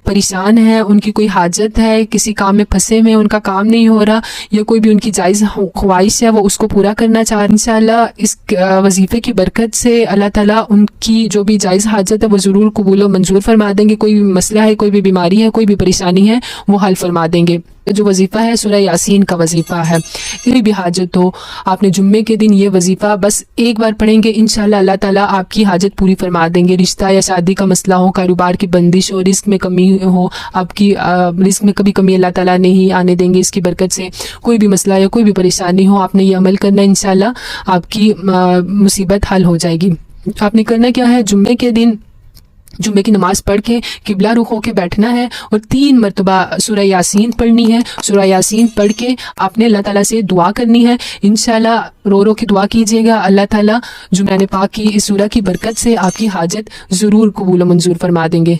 پریشان ہیں، ان کی کوئی حاجت ہے، کسی کام میں پھنسے ہوئے، ان کا کام نہیں ہو رہا، یا کوئی بھی ان کی جائز خواہش ہے وہ اس کو پورا کرنا چاہ رہے ہیں، انشاءاللہ اس وظیفے کی برکت سے اللہ تعالیٰ ان کی جو بھی جائز حاجت ہے وہ ضرور قبول و منظور فرما دیں گے۔ کوئی بھی مسئلہ ہے، کوئی بھی بیماری ہے، کوئی بھی پریشانی ہے، وہ حل فرما دیں گے۔ جو وظیفہ ہے سورہ یاسین کا وظیفہ ہے، کوئی بھی حاجت ہو، آپ نے جمعے کے دن یہ وظیفہ بس ایک بار پڑھیں گے، انشاءاللہ اللہ تعالیٰ آپ کی حاجت پوری فرما دیں گے۔ رشتہ یا شادی کا مسئلہ ہو، کاروبار کی بندش ہو، رزق میں کمی ہو، آپ کی رزق میں کبھی کمی اللہ تعالیٰ نہیں آنے دیں گے اس کی برکت سے، کوئی بھی مسئلہ یا کوئی بھی پریشانی ہو، آپ نے یہ عمل کرنا ہے، انشاءاللہ آپ کی مصیبت حل ہو جائے گی۔ آپ نے کرنا کیا ہے، جمعے کے دن جمعے کی نماز پڑھ کے قبلہ رخ ہو کے بیٹھنا ہے اور 3 مرتبہ سورہ یاسین پڑھنی ہے۔ سورہ یاسین پڑھ کے آپ نے اللہ تعالیٰ سے دعا کرنی ہے، انشاءاللہ رو رو کے دعا کیجیے گا، اللہ تعالیٰ جو میں نے پاک کی اس سورہ کی برکت سے آپ کی حاجت ضرور قبول و منظور فرما دیں گے۔